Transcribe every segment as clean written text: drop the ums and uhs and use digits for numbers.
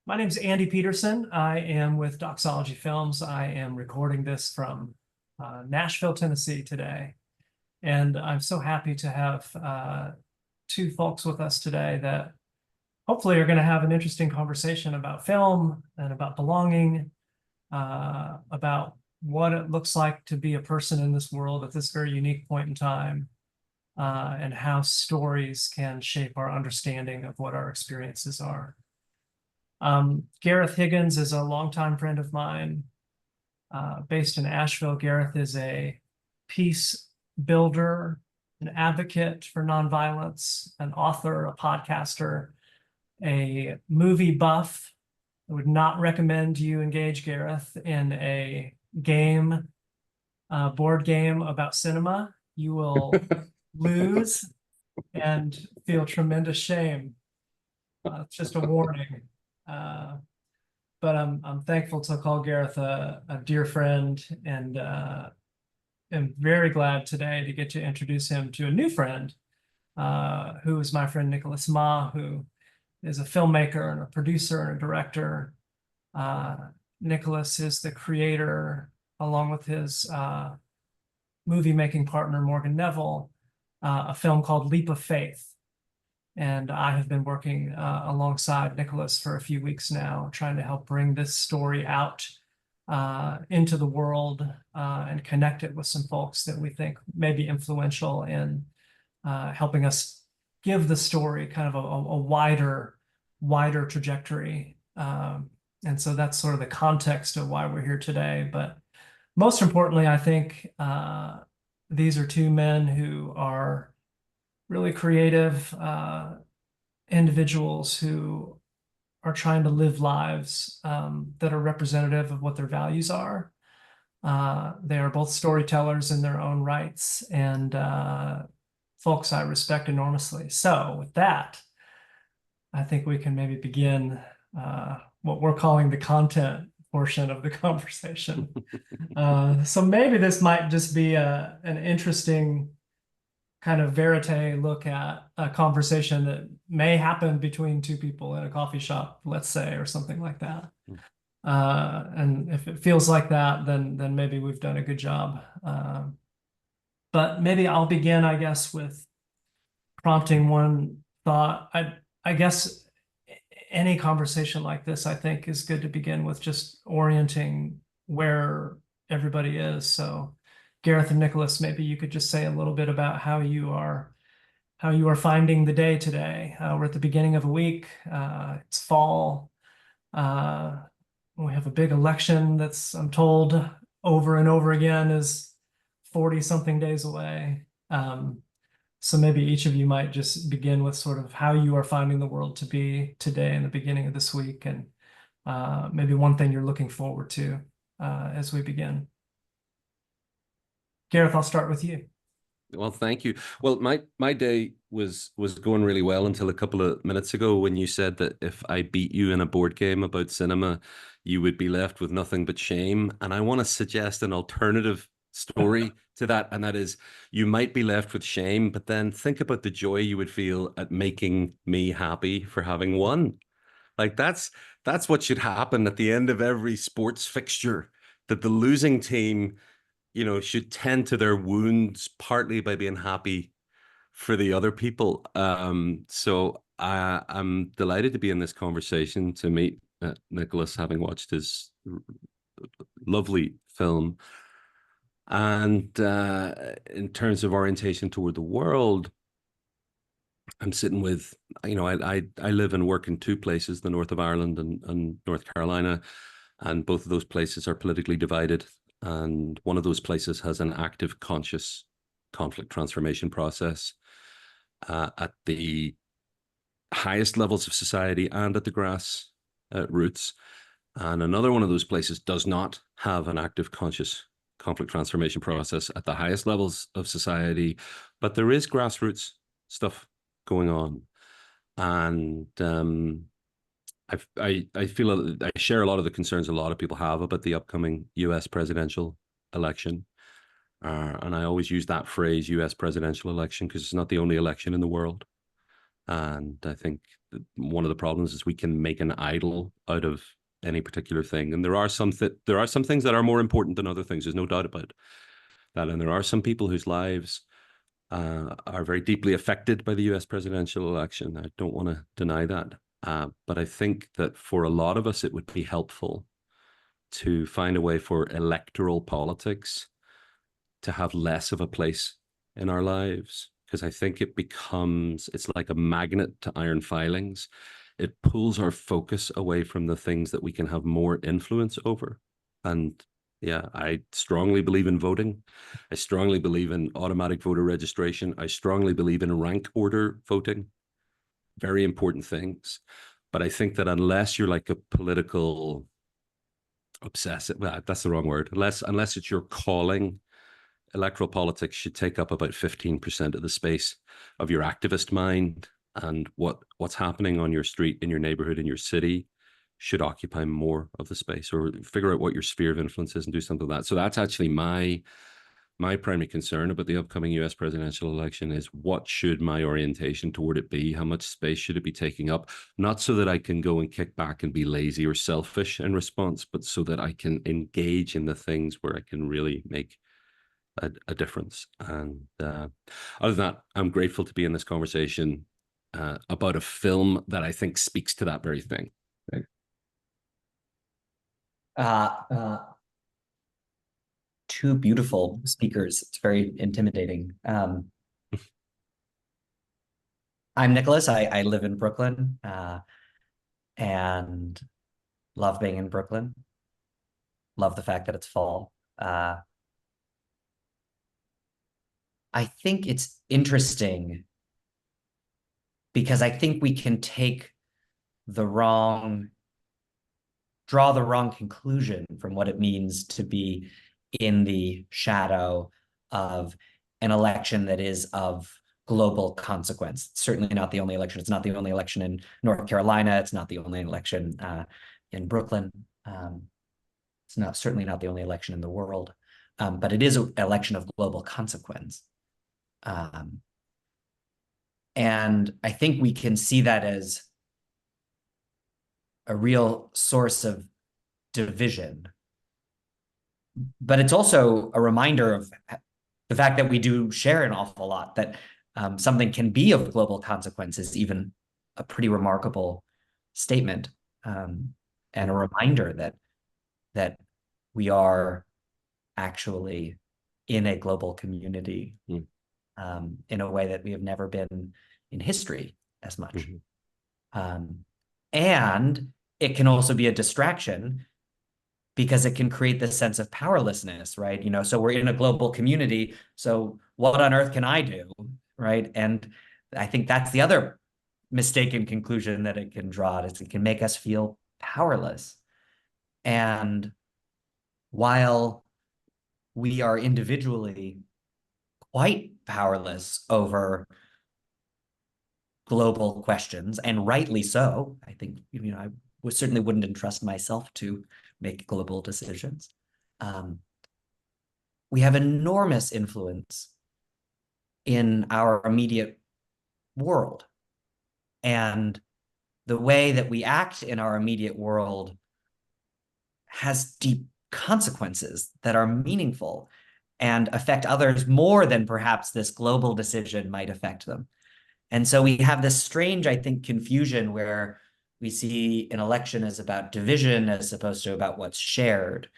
My name is Andy Peterson. I am with Doxology Films. I am recording this from Nashville, Tennessee today. And I'm so happy to have two folks with us today that hopefully are going to have an interesting conversation about film and about belonging, about what it looks like to be a person in this world at this very unique point in time, and how stories can shape our understanding of what our experiences are. Gareth Higgins is a longtime friend of mine, based in Asheville. Gareth is a peace builder, an advocate for nonviolence, an author, a podcaster, a movie buff. I would not recommend you engage Gareth in a game, board game about cinema. You will lose and feel tremendous shame. It's just a warning. Uh, but I'm thankful to call Gareth a dear friend, and am very glad today to get to introduce him to a new friend, who is my friend Nicholas Ma, who is a filmmaker and a producer and a director. Nicholas is the creator, along with his movie making partner Morgan Neville, a film called Leap of Faith. And I have been working alongside Nicholas for a few weeks now, trying to help bring this story out into the world, and connect it with some folks that we think may be influential in helping us give the story kind of a wider trajectory. And so that's sort of the context of why we're here today. But most importantly, I think these are two men who are really creative individuals who are trying to live lives that are representative of what their values are. They are both storytellers in their own rights, and folks I respect enormously. So with that, I think we can maybe begin what we're calling the content portion of the conversation. So maybe this might just be an interesting kind of verite look at a conversation that may happen between two people in a coffee shop, let's say, or something like that. And if it feels like that, then maybe we've done a good job. But maybe I'll begin, I guess, with prompting one thought. I guess any conversation like this, I think, is good to begin with just orienting where everybody is. So Gareth and Nicholas, maybe you could just say a little bit about how you are finding the day today. We're at the beginning of a week. It's fall. We have a big election that's, I'm told, over and over again is 40 something days away. So maybe each of you might just begin with sort of how you are finding the world to be today in the beginning of this week, and maybe one thing you're looking forward to as we begin. Gareth, I'll start with you. Well, thank you. Well, my day was going really well until a couple of minutes ago when you said that if I beat you in a board game about cinema, you would be left with nothing but shame. And I want to suggest an alternative story to that, and that is you might be left with shame, but then think about the joy you would feel at making me happy for having won. Like that's what should happen at the end of every sports fixture, that the losing team should tend to their wounds partly by being happy for the other people. So I'm delighted to be in this conversation, to meet Nicholas, having watched his lovely film. And in terms of orientation toward the world, I'm sitting with, I live and work in two places, the north of Ireland and North Carolina, and both of those places are politically divided. And one of those places has an active, conscious conflict transformation process at the highest levels of society and at the grass roots. And another one of those places does not have an active, conscious conflict transformation process at the highest levels of society, but there is grassroots stuff going on. And I feel I share a lot of the concerns a lot of people have about the upcoming US presidential election. And I always use that phrase, US presidential election, because it's not the only election in the world. And I think that one of the problems is we can make an idol out of any particular thing. And there are there are some things that are more important than other things. There's no doubt about that. And there are some people whose lives are very deeply affected by the US presidential election. I don't want to deny that. But I think that for a lot of us, it would be helpful to find a way for electoral politics to have less of a place in our lives. Because I think it's like a magnet to iron filings. It pulls our focus away from the things that we can have more influence over. And yeah, I strongly believe in voting. I strongly believe in automatic voter registration. I strongly believe in rank order voting. Very important things. But I think that unless you're like a political obsessive, well, that's the wrong word. Unless it's your calling, electoral politics should take up about 15% of the space of your activist mind, and what's happening on your street, in your neighborhood, in your city should occupy more of the space, or figure out what your sphere of influence is and do something like that. So that's actually my primary concern about the upcoming US presidential election is what should my orientation toward it be? How much space should it be taking up? Not so that I can go and kick back and be lazy or selfish in response, but so that I can engage in the things where I can really make a difference. And other than that, I'm grateful to be in this conversation about a film that I think speaks to that very thing. Right? Two beautiful speakers. It's very intimidating. I'm Nicholas. I live in Brooklyn and love being in Brooklyn. Love the fact that it's fall. I think it's interesting because I think we can draw the wrong conclusion from what it means to be in the shadow of an election that is of global consequence. It's certainly not the only election. It's not the only election in North Carolina. It's not the only election in Brooklyn. It's certainly not the only election in the world, but it is an election of global consequence. And I think we can see that as a real source of division. But it's also a reminder of the fact that we do share an awful lot, that something can be of global consequences, even a pretty remarkable statement, and a reminder that we are actually in a global community in a way that we have never been in history as much. And it can also be a distraction because it can create this sense of powerlessness, right? So we're in a global community. So what on earth can I do, right? And I think that's the other mistaken conclusion that it can draw, is it can make us feel powerless. And while we are individually quite powerless over global questions, and rightly so, I think, I certainly wouldn't entrust myself to make global decisions. We have enormous influence in our immediate world. And the way that we act in our immediate world has deep consequences that are meaningful and affect others more than perhaps this global decision might affect them. And so we have this strange, I think, confusion where we see an election as about division as opposed to about what's shared.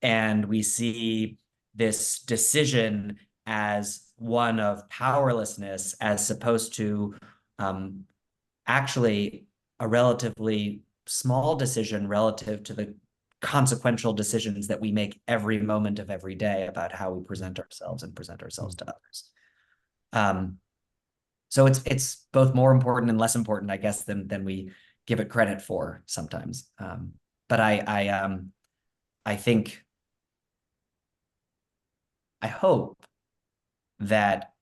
And we see this decision as one of powerlessness as opposed to actually a relatively small decision relative to the consequential decisions that we make every moment of every day about how we present ourselves and present ourselves to others. So it's both more important and less important, I guess, than we give it credit for sometimes. But I think, I hope that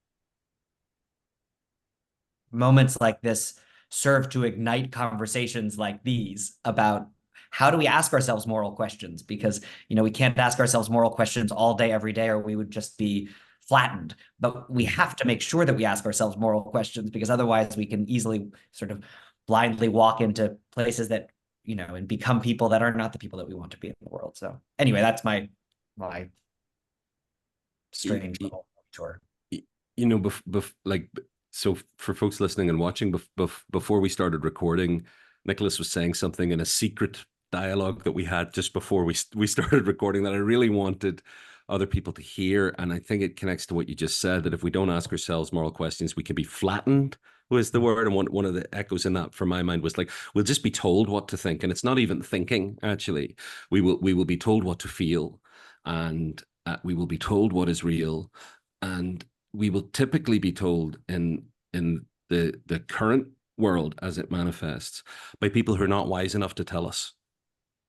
moments like this serve to ignite conversations like these about how do we ask ourselves moral questions? Because, we can't ask ourselves moral questions all day, every day, or we would just be flattened. But we have to make sure that we ask ourselves moral questions, because otherwise we can easily sort of blindly walk into places that, and become people that are not the people that we want to be in the world. So anyway, that's my strange little tour. Like, so for folks listening and watching, before we started recording, Nicholas was saying something in a secret dialogue that we had just before we started recording that I really wanted other people to hear. And I think it connects to what you just said, that if we don't ask ourselves moral questions, we can be flattened, was the word. And one of the echoes in that for my mind was like, we'll just be told what to think. And it's not even thinking, actually. We will be told what to feel, and we will be told what is real. And we will typically be told in the current world as it manifests by people who are not wise enough to tell us.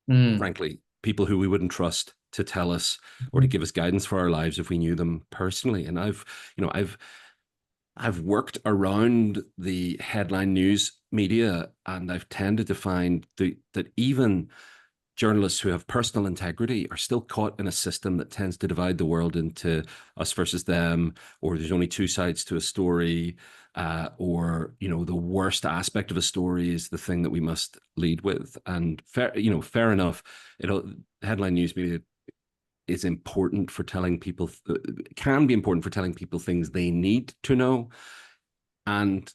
Frankly, people who we wouldn't trust to tell us or to give us guidance for our lives if we knew them personally. And I've worked around the headline news media, and I've tended to find that even journalists who have personal integrity are still caught in a system that tends to divide the world into us versus them, or there's only two sides to a story, or the worst aspect of a story is the thing that we must lead with. And fair enough. Headline news media is important for telling people, can be important for telling people things they need to know. And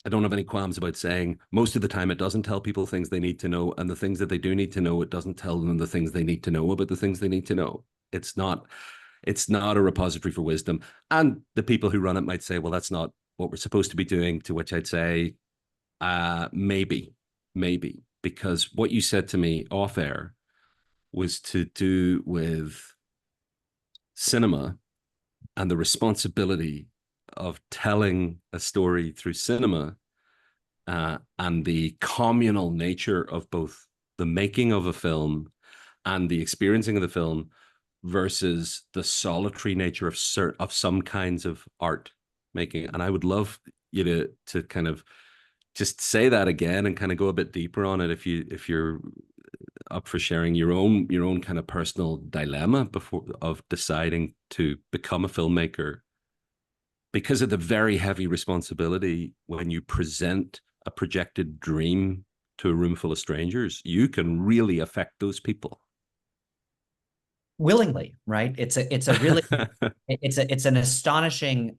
I don't have any qualms about saying most of the time it doesn't tell people things they need to know, and the things that they do need to know, it doesn't tell them the things they need to know about the things they need to know. It's not a repository for wisdom. And the people who run it might say, well, that's not what we're supposed to be doing, to which I'd say, maybe, because what you said to me off air was to do with cinema and the responsibility of telling a story through cinema, and the communal nature of both the making of a film and the experiencing of the film versus the solitary nature of some kinds of art making. And I would love you to kind of just say that again and kind of go a bit deeper on it, if you're up for sharing your own kind of personal dilemma before of deciding to become a filmmaker, because of the very heavy responsibility when you present a projected dream to a room full of strangers. You can really affect those people Willingly, right? It's a really it's an astonishing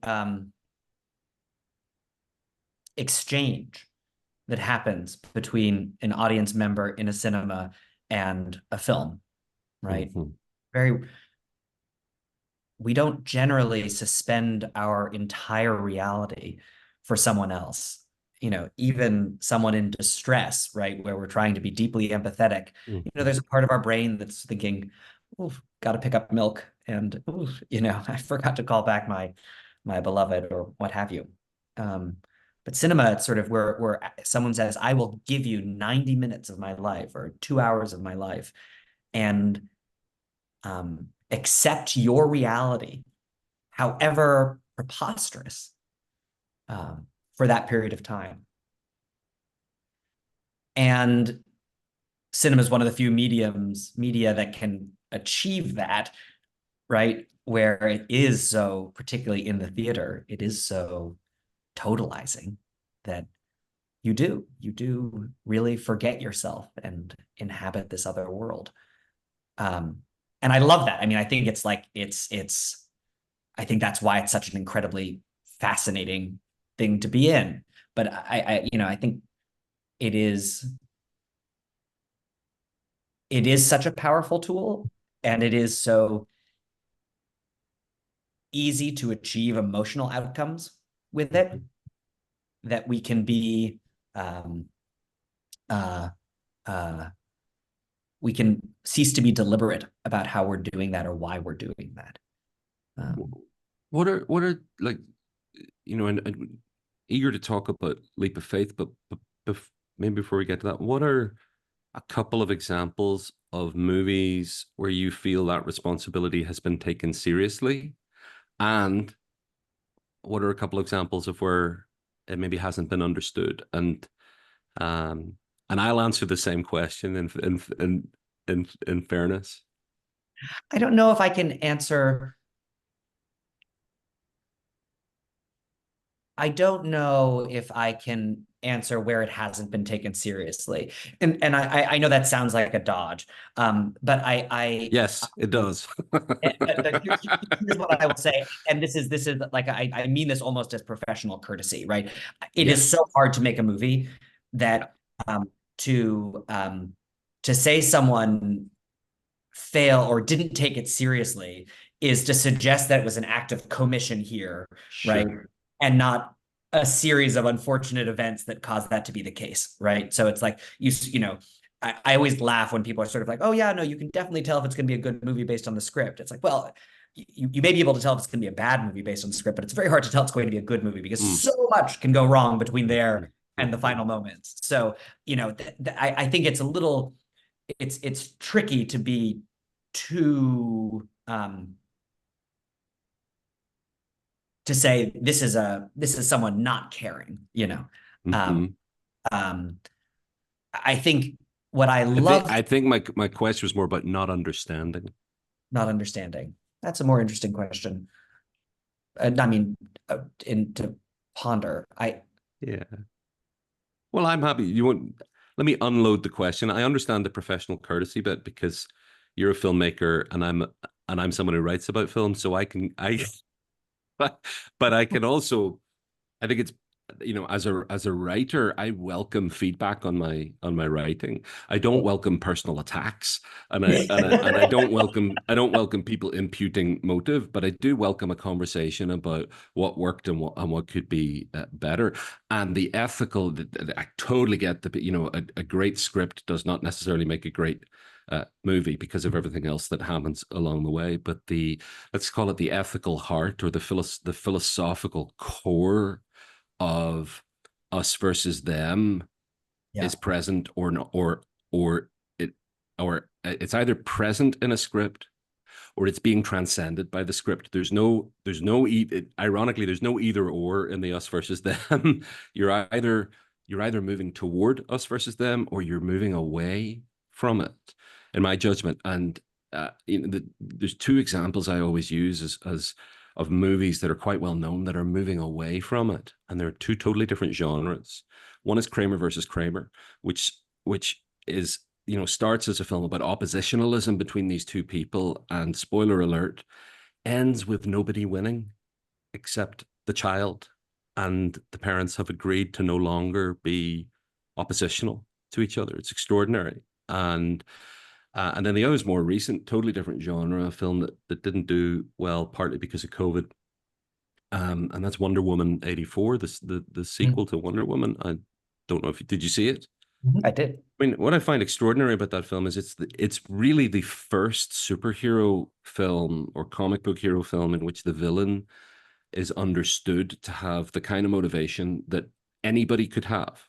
exchange that happens between an audience member in a cinema and a film, right? Mm-hmm. We don't generally suspend our entire reality for someone else. Even someone in distress, right, where we're trying to be deeply empathetic. Mm-hmm. There's a part of our brain that's thinking, oh, got to pick up milk, and I forgot to call back my beloved, or what have you. But cinema, it's sort of where someone says, I will give you 90 minutes of my life or 2 hours of my life, and accept your reality, however preposterous, for that period of time. And cinema is one of the few media that can achieve that, right? Where it is so, particularly in the theater, it is so totalizing that you do really forget yourself and inhabit this other world. And I love that. I mean, I think it's like, I think that's why it's such an incredibly fascinating thing to be in. But I think it is such a powerful tool, and it is so easy to achieve emotional outcomes with it, that we can be we can cease to be deliberate about how we're doing that or why we're doing that. What are like, and eager to talk about leap of faith, but maybe before we get to that, what are a couple of examples of movies where you feel that responsibility has been taken seriously, and what are a couple of examples of where it maybe hasn't been understood? And I'll answer the same question in fairness. I don't know if I can answer I don't know if I can answer where it hasn't been taken seriously. And I know that sounds like a dodge. But Yes, it does. here's what I will say, and this is like I mean this almost as professional courtesy, right? It is Yes. so hard to make a movie that um to um to say someone fail or didn't take it seriously is to suggest that it was an act of commission here, right? Sure. And not a series of unfortunate events that caused that to be the case, right? So it's like you know, I always laugh when people are sort of like, oh yeah, no, you can definitely tell if it's going to be a good movie based on the script. It's like, well, you may be able to tell if it's going to be a bad movie based on the script, but it's very hard to tell it's going to be a good movie because Mm. so much can go wrong between there and the Mhm. final moments. So, you know, I think it's a little, it's tricky to be too to say this is someone not caring, you know. Um, Mhm. um, I think what I love I think my question was more about not understanding. not understanding. That's a more interesting question. I mean, in to ponder. Yeah. Well, I'm happy. You want let me unload the question. I understand the professional courtesy bit because you're a filmmaker and I'm someone who writes about film, so I but I can also I think it's as a writer, I welcome feedback on my writing. I don't welcome personal attacks, and I don't welcome people imputing motive, but I do welcome a conversation about what worked and what could be better. And the ethical, I totally get a great script does not necessarily make a great movie because of everything else that happens along the way. But the let's call it the ethical heart or the philosophical core of us versus them Yeah. is present or not, or it or it's either present in a script or it's being transcended by the script. Ironically, there's no either or in the us versus them. You're either moving toward us versus them or you're moving away from it, in my judgment. And there's two examples I always use as of movies that are quite well known that are moving away from it, and they're two totally different genres. One is Kramer versus Kramer, which is starts as a film about oppositionalism between these two people, and spoiler alert, ends with nobody winning except the child, and the parents have agreed to no longer be oppositional to each other. It's extraordinary. And then the other is more recent, totally different genre, a film that didn't do well, partly because of COVID. And that's Wonder Woman 84, the sequel to Wonder Woman. I don't know if did you see it? I did. I mean, what I find extraordinary about that film is it's really the first superhero film or comic book hero film in which the villain is understood to have the kind of motivation that anybody could have.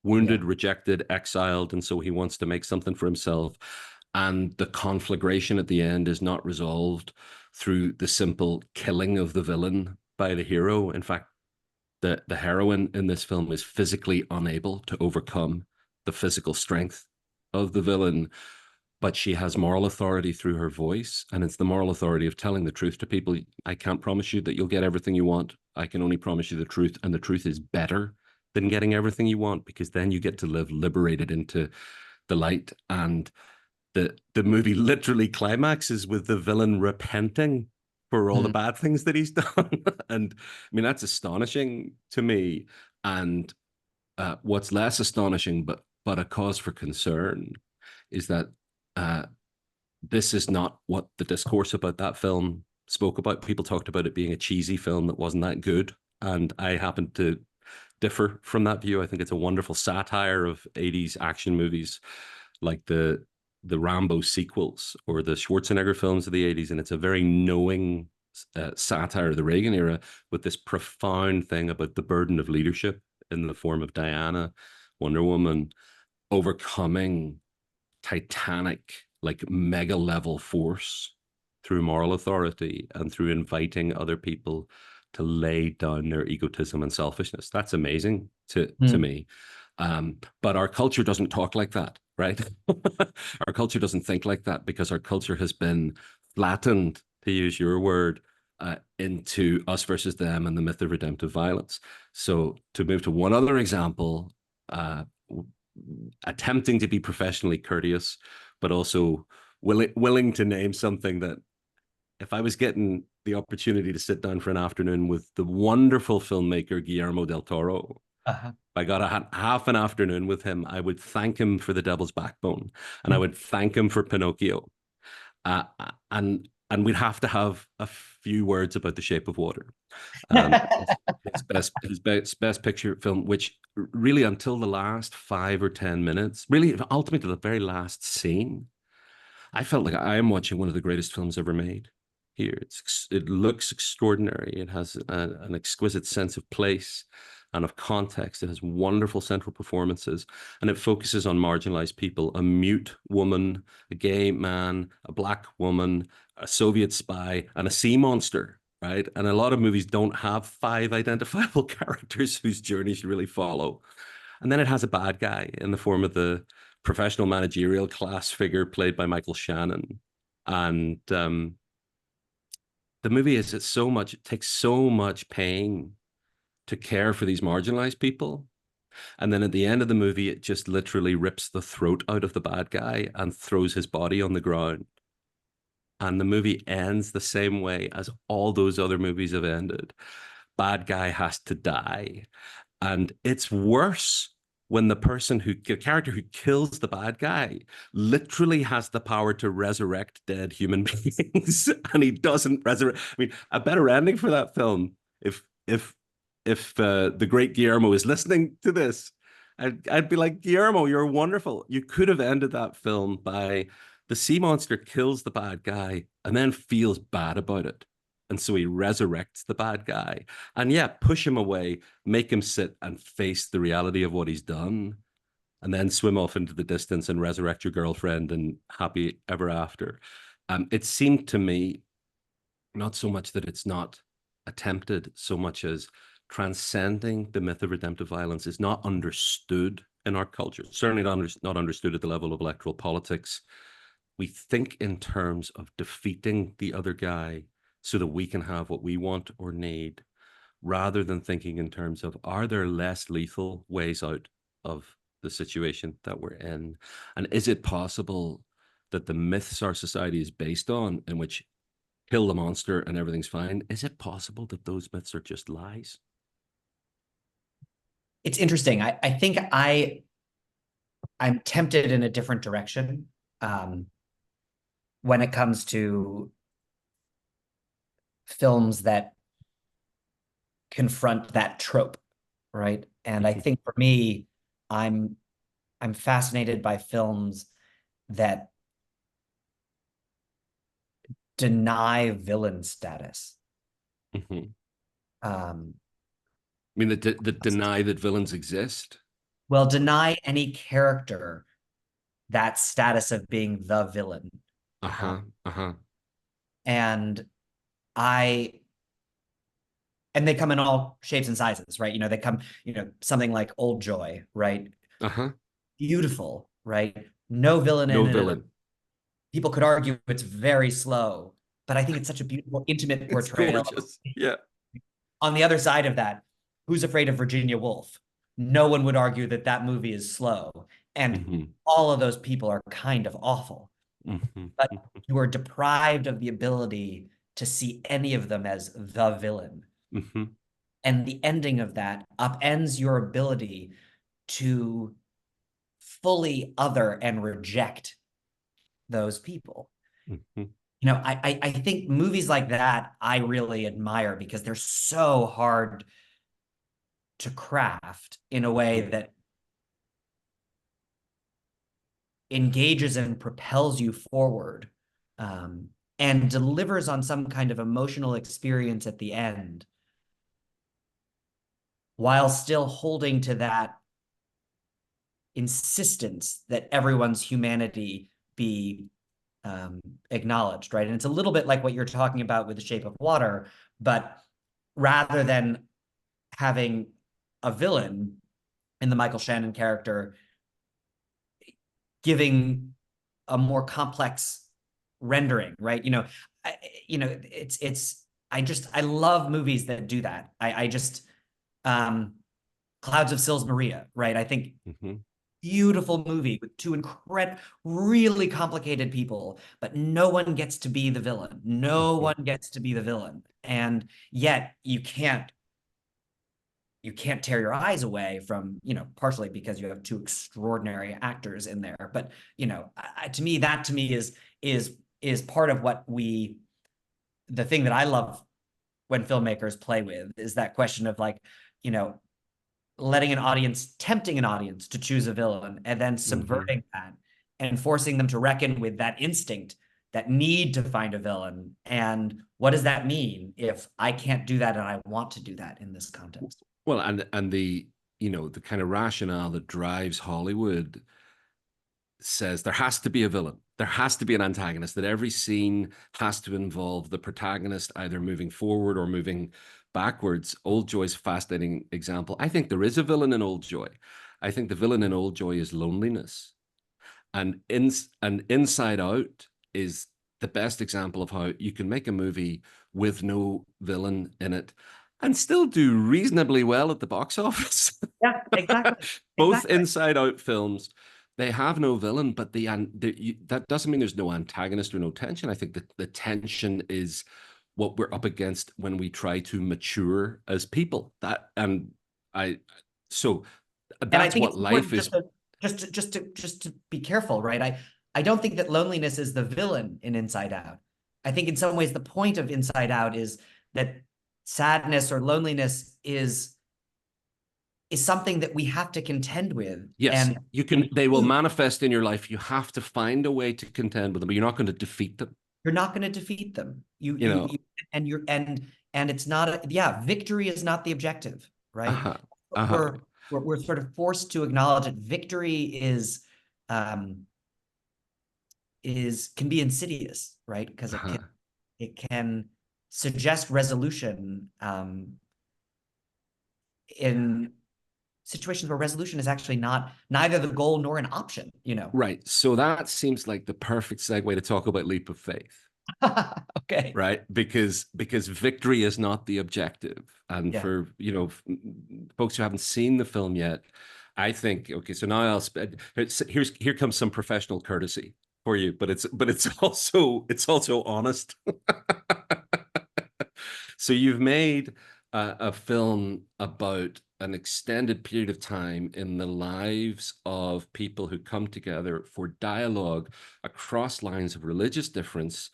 Yeah. Wounded, rejected, exiled, and so he wants to make something for himself. And the conflagration at the end is not resolved through the simple killing of the villain by the hero. In fact, the heroine in this film is physically unable to overcome the physical strength of the villain, but she has moral authority through her voice, and it's the moral authority of telling the truth to people. I can't promise you that you'll get everything you want. I can only promise you the truth, and the truth is better than getting everything you want, because then you get to live liberated into the light. And the movie literally climaxes with the villain repenting for all the bad things that he's done. And I mean, that's astonishing to me. And what's less astonishing, but a cause for concern, is that uh, this is not what the discourse about that film spoke about. People talked about it being a cheesy film that wasn't that good, and I happen to differ from that view. I think it's a wonderful satire of 80s action movies like the Rambo sequels or the Schwarzenegger films of the 80s, and it's a very knowing satire of the Reagan era with this profound thing about the burden of leadership in the form of Diana, Wonder Woman, overcoming titanic, like mega level force through moral authority and through inviting other people to lay down their egotism and selfishness. That's amazing to me. But our culture doesn't talk like that, right? Our culture doesn't think like that because our culture has been flattened, to use your word, into Us Versus Them and the myth of redemptive violence. So to move to one other example, attempting to be professionally courteous, but also willing to name something that, if I was getting the opportunity to sit down for an afternoon with the wonderful filmmaker Guillermo del Toro, I got half an afternoon with him, I would thank him for The Devil's Backbone, and I would thank him for Pinocchio, and we'd have to have a few words about The Shape of Water, his best picture film, which really until the last 5 or 10 minutes, really ultimately the very last scene, I felt like I am watching one of the greatest films ever made. Here, it looks extraordinary. It has an exquisite sense of place and of context. It has wonderful central performances, and it focuses on marginalized people: a mute woman, a gay man, a black woman, a Soviet spy, and a sea monster. Right, and a lot of movies don't have 5 identifiable characters whose journeys you really follow. And then it has a bad guy in the form of the professional managerial class figure played by Michael Shannon. And the movie is it takes so much pain to care for these marginalized people. And then at the end of the movie, it just literally rips the throat out of the bad guy and throws his body on the ground. And the movie ends the same way as all those other movies have ended. Bad guy has to die. And it's worse when the character who kills the bad guy literally has the power to resurrect dead human beings, and he doesn't resurrect. I mean, a better ending for that film, if the great Guillermo is listening to this, I'd be like, Guillermo, you're wonderful. You could have ended that film by the sea monster kills the bad guy and then feels bad about it. And so he resurrects the bad guy. And yeah, push him away, make him sit and face the reality of what he's done, and then swim off into the distance and resurrect your girlfriend and happy ever after. It seemed to me not so much that it's not attempted, so much as transcending the myth of redemptive violence is not understood in our culture, certainly not understood at the level of electoral politics. We think in terms of defeating the other guy so that we can have what we want or need, rather than thinking in terms of, are there less lethal ways out of the situation that we're in? And is it possible that the myths our society is based on, in which kill the monster and everything's fine, is it possible that those myths are just lies? It's interesting. I think I'm tempted in a different direction when it comes to films that confront that trope, right? And I think for me, I'm fascinated by films that deny villain status. Mm-hmm. I mean, that deny that villains exist. Well, deny any character that status of being the villain. And and they come in all shapes and sizes, right? They come, something like Old Joy, right? Beautiful, right? No villain No in villain. it. People could argue it's very slow, but I think it's such a beautiful, intimate portrayal. It's gorgeous. Yeah. On the other side of that, Who's Afraid of Virginia Woolf? No one would argue that that movie is slow. And all of those people are kind of awful. But you are deprived of the ability to see any of them as the villain. And the ending of that upends your ability to fully other and reject those people. I think movies like that I really admire because they're so hard to craft in a way that engages and propels you forward, and delivers on some kind of emotional experience at the end, while still holding to that insistence that everyone's humanity be acknowledged, right? And it's a little bit like what you're talking about with The Shape of Water, but rather than having a villain in the Michael Shannon character, giving a more complex rendering, right? It's I love movies that do that. I just Clouds of Sils Maria, right? I think Mhm. beautiful movie with two really complicated people, but no one gets to be the villain. No Mhm. one gets to be the villain. And yet you can't tear your eyes away from, partially because you have two extraordinary actors in there. But, to me is part of the thing that I love when filmmakers play with is that question of like, you know, tempting an audience to choose a villain and then Mhm. subverting that and forcing them to reckon with that instinct, that need to find a villain. And what does that mean if I can't do that and I want to do that in this context? Well, and the the kind of rationale that drives Hollywood says there has to be a villain. There has to be an antagonist, that every scene has to involve the protagonist either moving forward or moving backwards. Old Joy's a fascinating example. I think there is a villain in Old Joy. I think the villain in Old Joy is loneliness. And Inside Out is the best example of how you can make a movie with no villain in it and still do reasonably well at the box office. Yeah, exactly. Both Exactly. Inside Out films, they have no villain, but that doesn't mean there's no antagonist or no tension. I think that the tension is what we're up against when we try to mature as people. That and I so And I that's think what it's life important is. just to be careful, right? I don't think that loneliness is the villain in Inside Out. I think in some ways the point of Inside Out is that sadness or loneliness is something that we have to contend with. Yes, And you can. They will include. manifest in your life. You have to find a way to contend with them, but you're not going to defeat them. You're not going to defeat them. You know. And you're and it's not victory is not the objective, right? Uh-huh. Uh-huh. We're sort of forced to acknowledge that victory um can be insidious, right? Because Uh-huh. it can suggest resolution in situations where resolution is actually not neither the goal nor an option, Right. So that seems like the perfect segue to talk about leap of faith, Okay. right? Because victory is not the objective. And Yeah. for folks who haven't seen the film yet, I think okay. So now I'll spend. Here comes some professional courtesy for you, but it's also honest. So you've made a film about an extended period of time in the lives of people who come together for dialogue across lines of religious difference,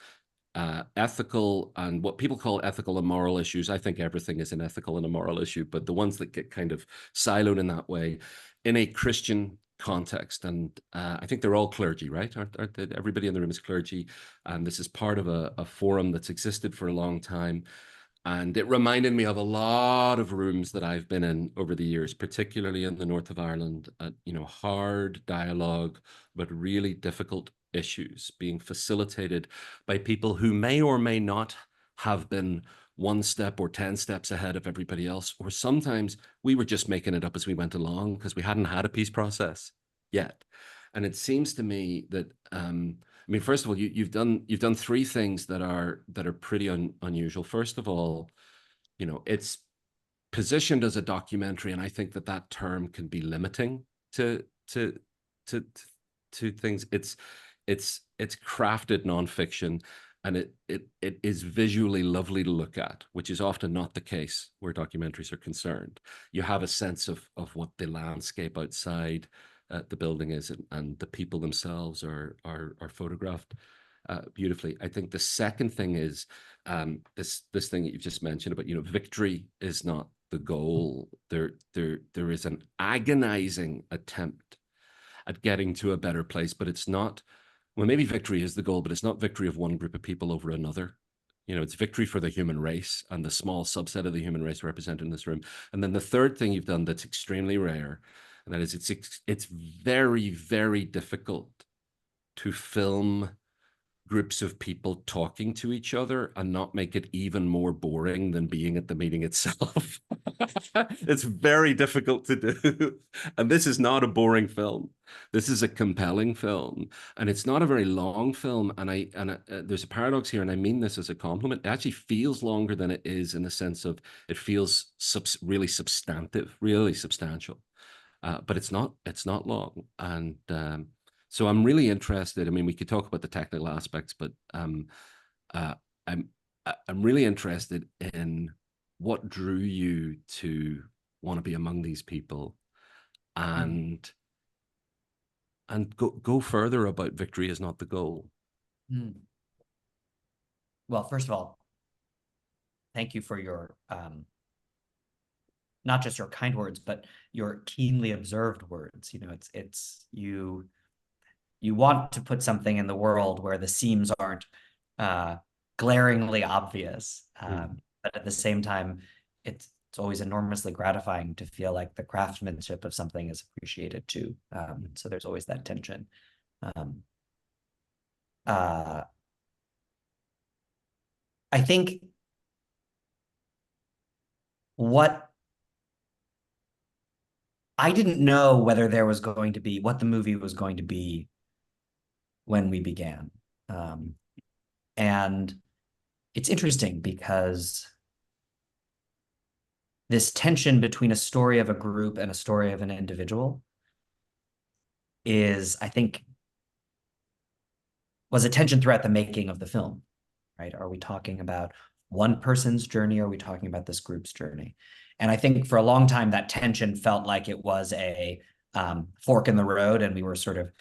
ethical, and what people call ethical and moral issues. I think everything is an ethical and a moral issue, but the ones that get kind of siloed in that way in a Christian context. And I think they're all clergy, right? Aren't they? Everybody in the room is clergy. And this is part of a forum that's existed for a long time. And it reminded me of a lot of rooms that I've been in over the years, particularly in the north of Ireland, hard dialogue, but really difficult issues being facilitated by people who may or may not have been one step or 10 steps ahead of everybody else. Or sometimes we were just making it up as we went along because we hadn't had a peace process yet. And it seems to me that I mean, first of all, you've done three things that are pretty unusual. First of all, it's positioned as a documentary, and I think that term can be limiting to to to to things. It's crafted nonfiction, and it is visually lovely to look at, which is often not the case where documentaries are concerned. You have a sense of what the landscape outside the building is, and the people themselves are photographed beautifully. I think the second thing is this thing that you've just mentioned about victory is not the goal. There is an agonizing attempt at getting to a better place, but it's not. Well, maybe victory is the goal, but it's not victory of one group of people over another. It's victory for the human race and the small subset of the human race represented in this room. And then the third thing you've done that's extremely rare, and that is it's very, very difficult to film groups of people talking to each other and not make it even more boring than being at the meeting itself. It's very difficult to do. And this is not a boring film. This is a compelling film, and it's not a very long film. There's a paradox here, and I mean this as a compliment. It actually feels longer than it is, in the sense of it feels really substantive, really substantial. But it's not. It's not long, and so I'm really interested. I mean, we could talk about the technical aspects, but uh, I'm I'm really interested in what drew you to want to be among these people, and go further about victory is not the goal. Well, first of all, thank you for your not just your kind words, but your keenly observed words. You know, it's you want to put something in the world where the seams aren't glaringly obvious, but at the same time, it's always enormously gratifying to feel like the craftsmanship of something is appreciated too. So there's always that tension. I think what I didn't know whether there was going to be what the movie was going to be when we began. And it's interesting because this tension between a story of a group and a story of an individual is, I think, was a tension throughout the making of the film, right? Are we talking about one person's journey, or are we talking about this group's journey? And I think for a long time, that tension felt like it was a fork in the road, and we were sort of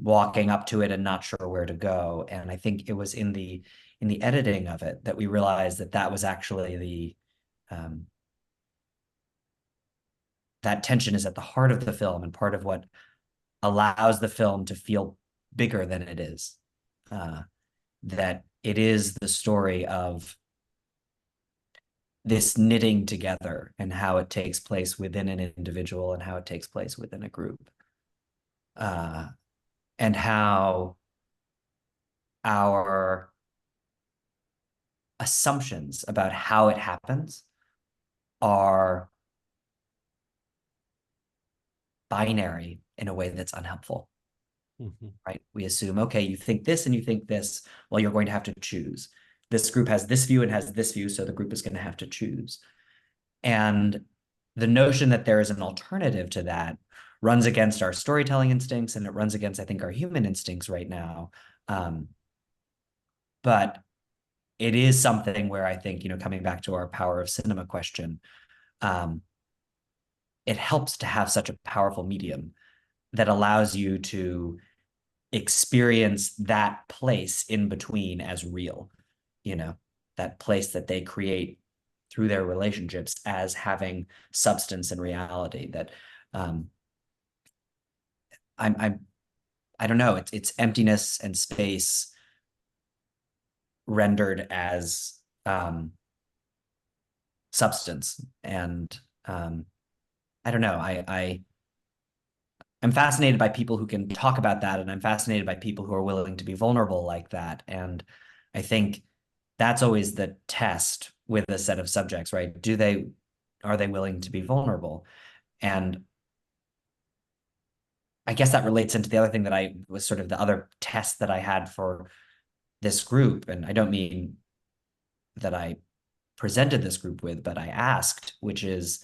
walking up to it and not sure where to go. And I think it was in the editing of it that we realized that that was actually the that tension is at the heart of the film, and part of what allows the film to feel bigger than it is. That it is the story of this knitting together, and how it takes place within an individual and how it takes place within a group. And how our assumptions about how it happens are binary in a way that's unhelpful. Right? We assume, okay, you think this and you think this, well, you're going to have to choose. This group has this view and has this view, so the group is going to have to choose. And the notion that there is an alternative to that runs against our storytelling instincts, and it runs against, I think, our human instincts right now. But it is something where I think, you know, coming back to our power of cinema question, it helps to have such a powerful medium that allows you to experience that place in between as real, you know, that place that they create through their relationships as having substance and reality. That I don't know, it's emptiness and space rendered as substance. And I don't know, I'm fascinated by people who can talk about that, and I'm fascinated by people who are willing to be vulnerable like that. And I think that's always the test with a set of subjects, right? Are they willing to be vulnerable? And I guess that relates into the other thing that I was sort of the other test that I had for this group. And I don't mean that I presented this group with, but I asked, which is,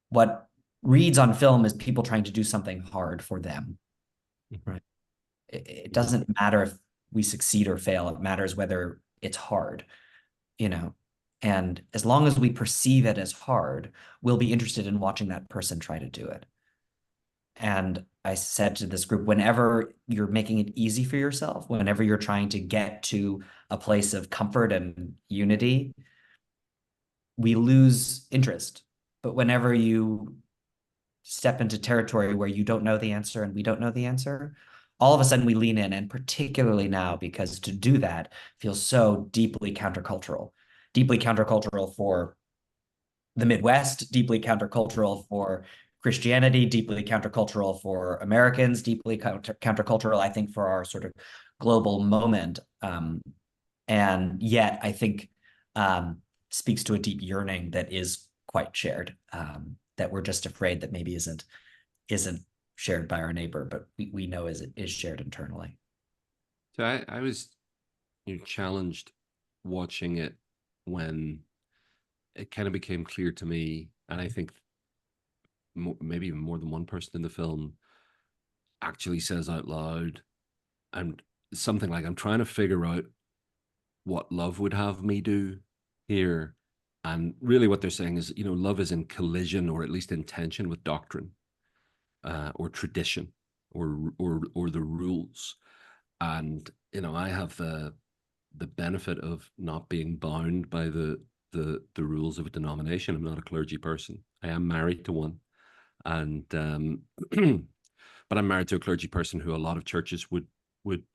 what reads on film is people trying to do something hard for them, right? It doesn't matter if we succeed or fail. It matters whether it's hard, you know? And as long as we perceive it as hard, we'll be interested in watching that person try to do it. And I said to this group, whenever you're making it easy for yourself, whenever you're trying to get to a place of comfort and unity, we lose interest. But whenever you step into territory where you don't know the answer and we don't know the answer, all of a sudden we lean in. And particularly now, because to do that feels so deeply countercultural for the Midwest, deeply countercultural for Christianity, deeply countercultural for Americans, deeply countercultural, I think, for our sort of global moment. And yet, I think, speaks to a deep yearning that is quite shared, that we're just afraid that maybe isn't isn't shared by our neighbor, but we know is shared internally. So I was challenged watching it when it kind of became clear to me, and I think maybe even more than one person in the film actually says out loud, and something like, I'm trying to figure out what love would have me do here. And really what they're saying is, love is in collision, or at least in tension, with doctrine, or tradition, or the rules. And I have the benefit of not being bound by the rules of a denomination. I'm not a clergy person. I am married to one, and but I'm married to a clergy person who a lot of churches would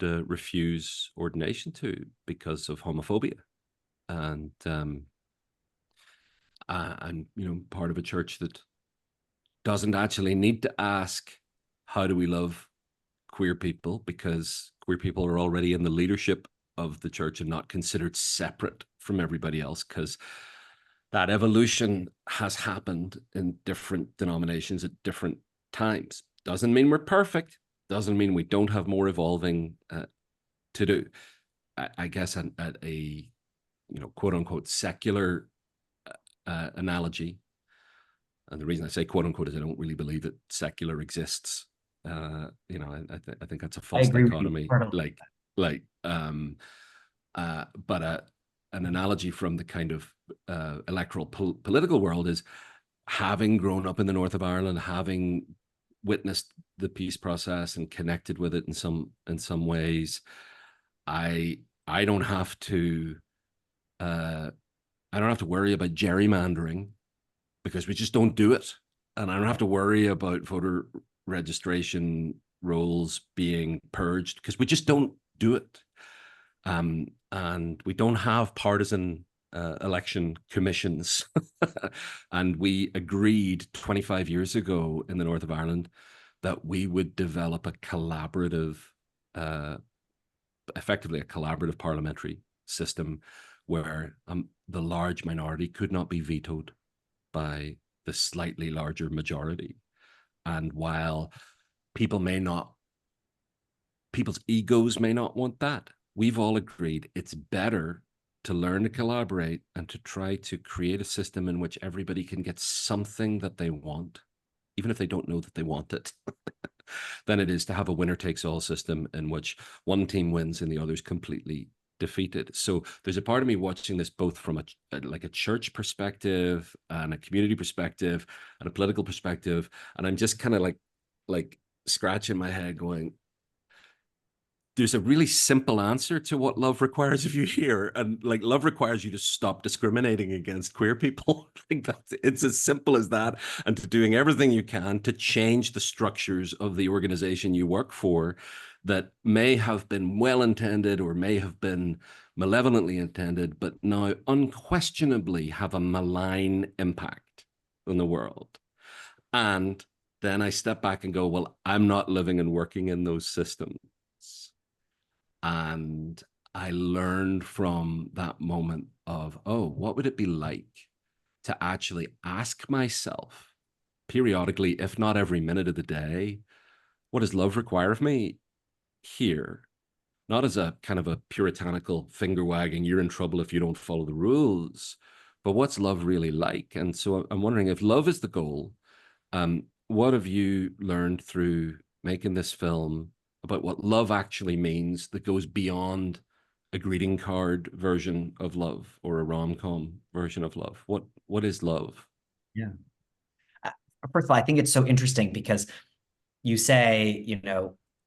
refuse ordination to because of homophobia. And I'm part of a church that doesn't actually need to ask, how do we love queer people, because queer people are already in the leadership of the church and not considered separate from everybody else, because that evolution has happened in different denominations at different times. Doesn't mean we're perfect, doesn't mean we don't have more evolving to do. I guess at a quote unquote secular analogy, and the reason I say quote unquote is I don't really believe that secular exists. I think that's a I false agree with you. dichotomy. But an analogy from the kind of electoral political world is, having grown up in the north of Ireland, having witnessed the peace process and connected with it in some ways, I don't have to worry about gerrymandering, because we just don't do it. And I don't have to worry about voter registration rolls being purged, because we just don't do it. And we don't have partisan election commissions. And we agreed 25 years ago in the north of Ireland that we would develop a collaborative, effectively a collaborative parliamentary system, where the large minority could not be vetoed by the slightly larger majority. And while people's egos may not want that, we've all agreed it's better to learn to collaborate and to try to create a system in which everybody can get something that they want, even if they don't know that they want it, than it is to have a winner takes all system in which one team wins and the others completely defeated. So there's a part of me watching this both from a church perspective and a community perspective and a political perspective, and I'm just kind of like scratching my head going, there's a really simple answer to what love requires of you here. And like, love requires you to stop discriminating against queer people. I think it's as simple as that. And to doing everything you can to change the structures of the organization you work for, that may have been well-intended or may have been malevolently intended, but now unquestionably have a malign impact on the world. And then I step back and go, well, I'm not living and working in those systems. And I learned from that moment of, oh, what would it be like to actually ask myself periodically, if not every minute of the day, what does love require of me here? Not as a kind of a puritanical finger wagging, you're in trouble if you don't follow the rules, but what's love really like? And so I'm wondering, if love is the goal, what have you learned through making this film about what love actually means, that goes beyond a greeting card version of love or a rom-com version of love? What is love? Yeah. First of all, I think it's so interesting because you say,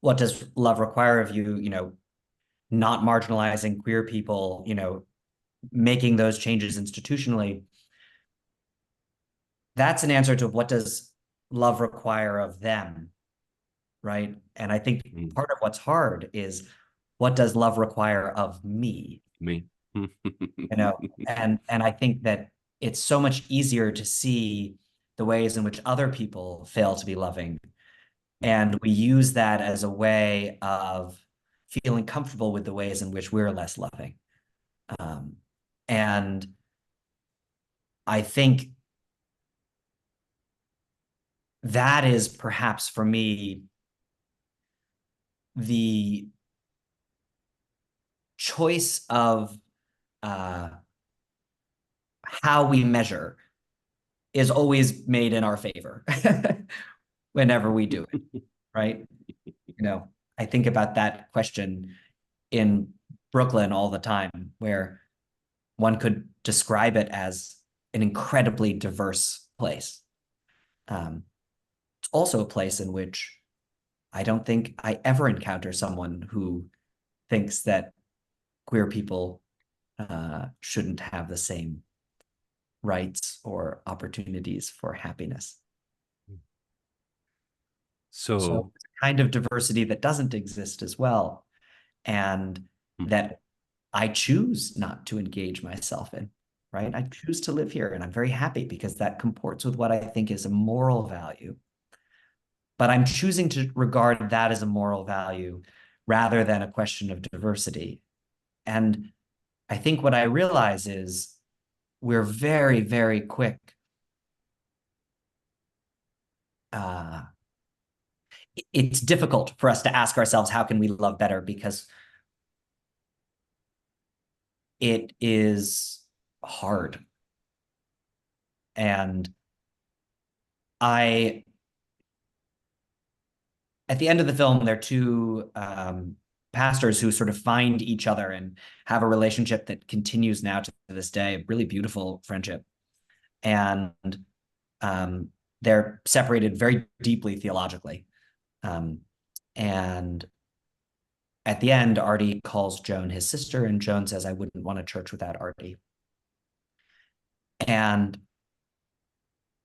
what does love require of you, not marginalizing queer people, making those changes institutionally. That's an answer to what does love require of them, right? And I think part of what's hard is, what does love require of me? Me. And I think that it's so much easier to see the ways in which other people fail to be loving. And we use that as a way of feeling comfortable with the ways in which we're less loving. And I think that is perhaps for me the choice of how we measure is always made in our favor whenever we do it, right? I think about that question in Brooklyn all the time, where one could describe it as an incredibly diverse place. It's also a place in which I don't think I ever encounter someone who thinks that queer people shouldn't have the same rights or opportunities for happiness. So it's a kind of diversity that doesn't exist as well, and that I choose not to engage myself in, right? I choose to live here, and I'm very happy because that comports with what I think is a moral value. But I'm choosing to regard that as a moral value rather than a question of diversity. And I think what I realize is we're very, very quick. It's difficult for us to ask ourselves, how can we love better? Because it is hard. And at the end of the film, there are two pastors who sort of find each other and have a relationship that continues now to this day, a really beautiful friendship. And they're separated very deeply theologically. And at the end, Artie calls Joan his sister, and Joan says, I wouldn't want a church without Artie. And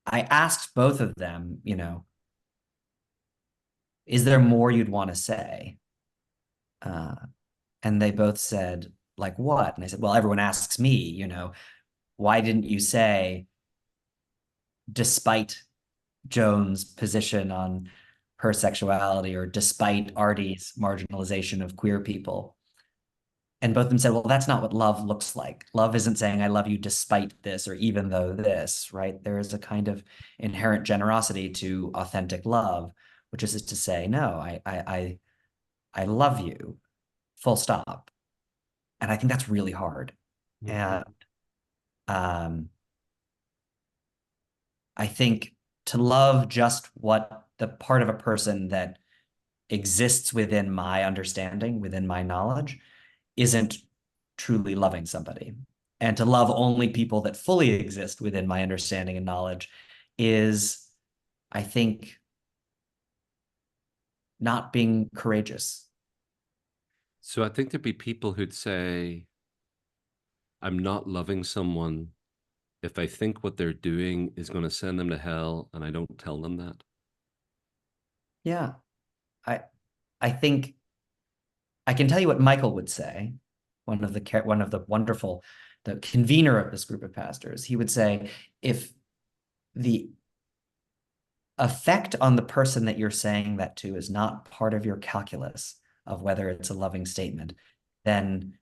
I asked both of them, is there more you'd want to say? And they both said, like what? And I said, well, everyone asks me, why didn't you say, despite Joan's position on her sexuality or despite Artie's marginalization of queer people? And both of them said, well, that's not what love looks like. Love isn't saying I love you despite this or even though this, right? There is a kind of inherent generosity to authentic love, which is to say, no, I love you, full stop. And I think that's really hard. And I think to love just what the part of a person that exists within my understanding, within my knowledge, isn't truly loving somebody. And to love only people that fully exist within my understanding and knowledge is, I think, not being courageous. So I think there'd be people who'd say, I'm not loving someone if I think what they're doing is going to send them to hell and I don't tell them that. Yeah. I think I can tell you what Michael would say, one of the wonderful, the convener of this group of pastors. He would say, if the effect on the person that you're saying that to is not part of your calculus of whether it's a loving statement, then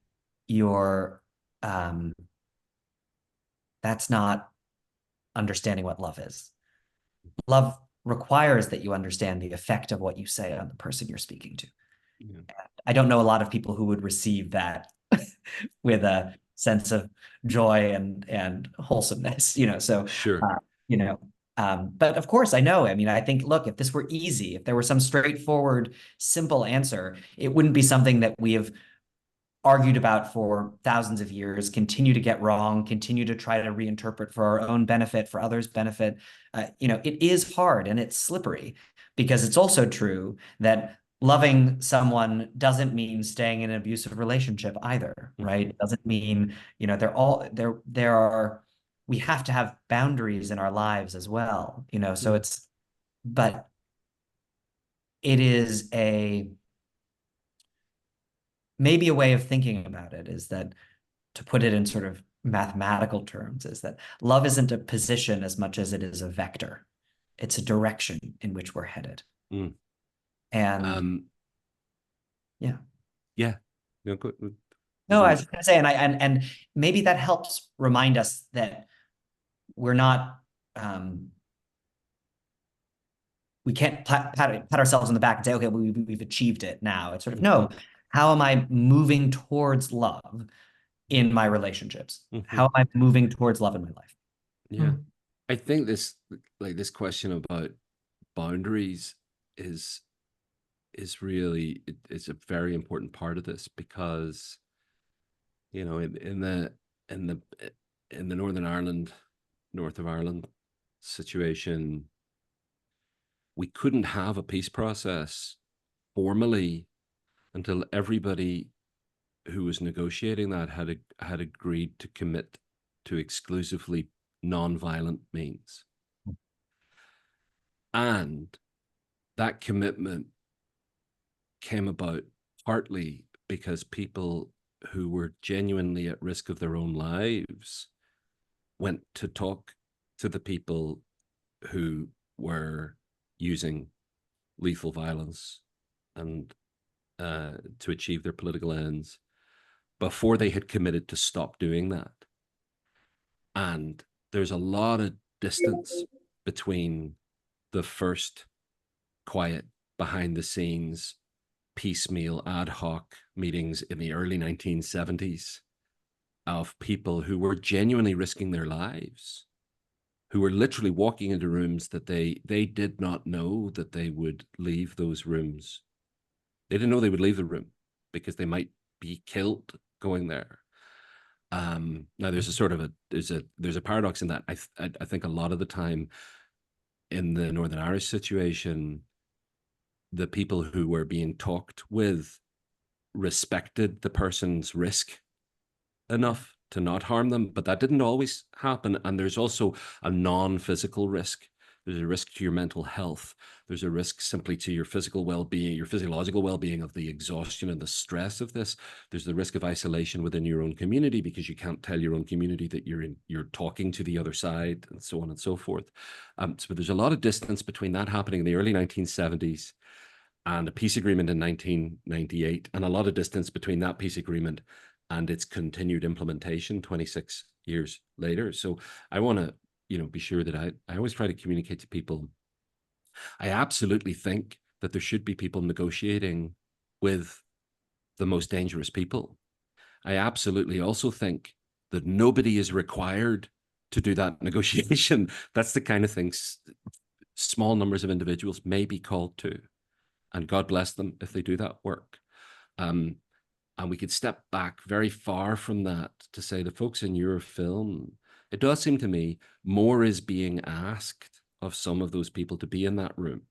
that's not understanding what love is. Love requires that you understand the effect of what you say on the person you're speaking to. Yeah. I don't know a lot of people who would receive that with a sense of joy and wholesomeness, so sure. But of course I know, I think, look, if this were easy, if there were some straightforward, simple answer, it wouldn't be something that we have argued about for thousands of years, continue to get wrong, continue to try to reinterpret for our own benefit, for others' benefit. It is hard and it's slippery, because it's also true that loving someone doesn't mean staying in an abusive relationship either, right? It doesn't mean, we have to have boundaries in our lives as well, so but it is maybe a way of thinking about it is that, to put it in sort of mathematical terms, is that love isn't a position as much as it is a vector. It's a direction in which we're headed. And yeah. No, no, I was going to say, and maybe that helps remind us that we're not we can't pat ourselves on the back and say, okay, we've achieved it now. It's sort of, no, how am I moving towards love in my relationships? How am I moving towards love in my life? Yeah. I think this question about boundaries is really it's a very important part of this, because in the North of Ireland situation, we couldn't have a peace process formally until everybody who was negotiating that had agreed to commit to exclusively non-violent means. And that commitment came about partly because people who were genuinely at risk of their own lives went to talk to the people who were using lethal violence and to achieve their political ends before they had committed to stop doing that. And there's a lot of distance between the first quiet, behind the scenes, piecemeal, ad hoc meetings in the early 1970s of people who were genuinely risking their lives, who were literally walking into rooms that they did not know that they would leave those rooms. They didn't know they would leave the room because they might be killed going there. Now there's a sort of there's a paradox in that. I think a lot of the time in the Northern Irish situation, the people who were being talked with respected the person's risk enough to not harm them, but that didn't always happen. And there's also a non-physical risk. There's a risk to your mental health. There's a risk simply to your physical well-being, your physiological well-being, of the exhaustion and the stress of this. There's the risk of isolation within your own community because you can't tell your own community that you're talking to the other side, and so on and so forth. So there's a lot of distance between that happening in the early 1970s and a peace agreement in 1998, and a lot of distance between that peace agreement and its continued implementation 26 years later. So I want to, be sure that I always try to communicate to people. I absolutely think that there should be people negotiating with the most dangerous people. I absolutely also think that nobody is required to do that negotiation. That's the kind of things small numbers of individuals may be called to, and God bless them if they do that work. And we could step back very far from that to say, the folks in your film, it does seem to me more is being asked of some of those people to be in that room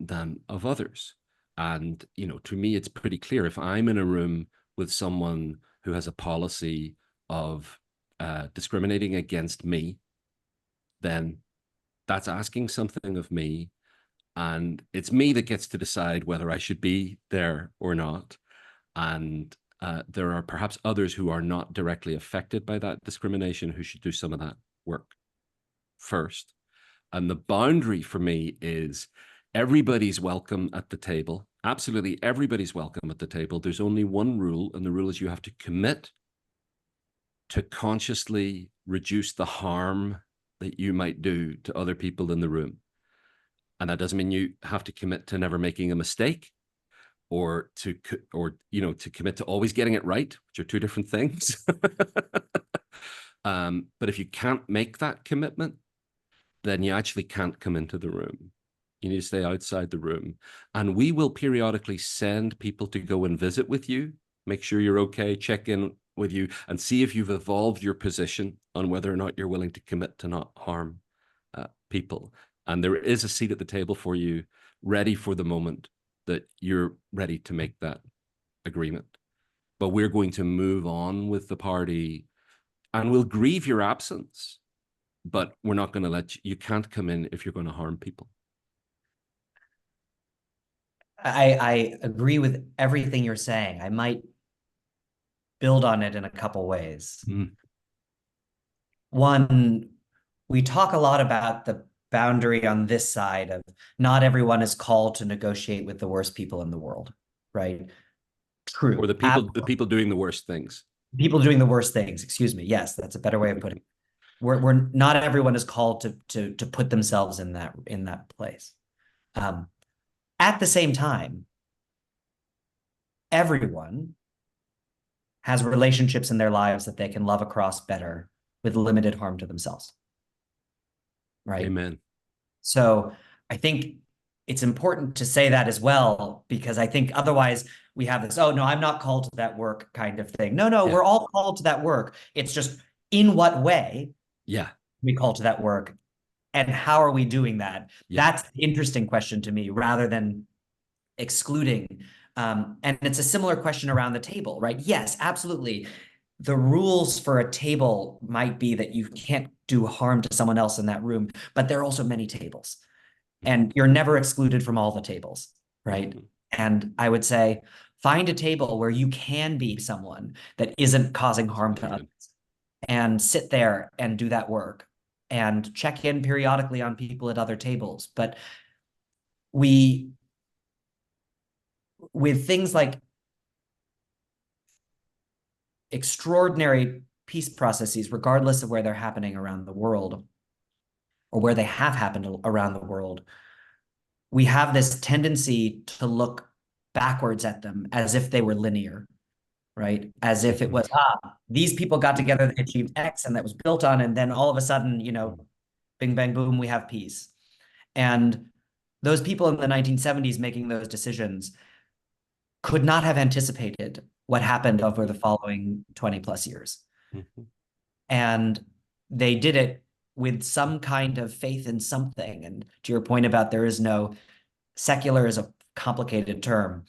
than of others. And, to me, it's pretty clear if I'm in a room with someone who has a policy of discriminating against me, then that's asking something of me. And it's me that gets to decide whether I should be there or not. And there are perhaps others who are not directly affected by that discrimination who should do some of that work first. And the boundary for me is everybody's welcome at the table. Absolutely everybody's welcome at the table. There's only one rule, and the rule is you have to commit to consciously reduce the harm that you might do to other people in the room. And that doesn't mean you have to commit to never making a mistake, or to commit to always getting it right, which are two different things. But if you can't make that commitment, then you actually can't come into the room. You need to stay outside the room. And we will periodically send people to go and visit with you, make sure you're okay, check in with you, and see if you've evolved your position on whether or not you're willing to commit to not harm people. And there is a seat at the table for you, ready for the moment that you're ready to make that agreement. But we're going to move on with the party, and we'll grieve your absence, but we're not going to let you can't come in if you're going to harm people. I agree with everything you're saying. I might build on it in a couple ways. One, we talk a lot about the boundary on this side of not everyone is called to negotiate with the worst people in the world, right? True. Or the people doing the worst things. People doing the worst things, excuse me. Yes, that's a better way of putting it. We're not everyone is called to put themselves in that place. At the same time, everyone has relationships in their lives that they can love across better with limited harm to themselves. Right? Amen. So I think it's important to say that as well, because I think otherwise we have this, oh, no, I'm not called to that work kind of thing. No, Yeah. we're all called to that work. It's just in what way Yeah. we call to that work and how are we doing that? Yeah. That's the interesting question to me rather than excluding. And it's a similar question around the table, right? Yes, absolutely. The rules for a table might be that you can't do harm to someone else in that room, but there are also many tables. And you're never excluded from all the tables, right? And I would say, find a table where you can be someone that isn't causing harm to others and sit there and do that work and check in periodically on people at other tables. But with things like extraordinary peace processes, regardless of where they're happening around the world or where they have happened around the world, we have this tendency to look backwards at them as if they were linear, right? As if it was, these people got together, they achieved X, and that was built on, and then all of a sudden, bing, bang, boom, we have peace. And those people in the 1970s making those decisions could not have anticipated what happened over the following 20 plus years. And they did it with some kind of faith in something. And to your point about there is no secular is a complicated term.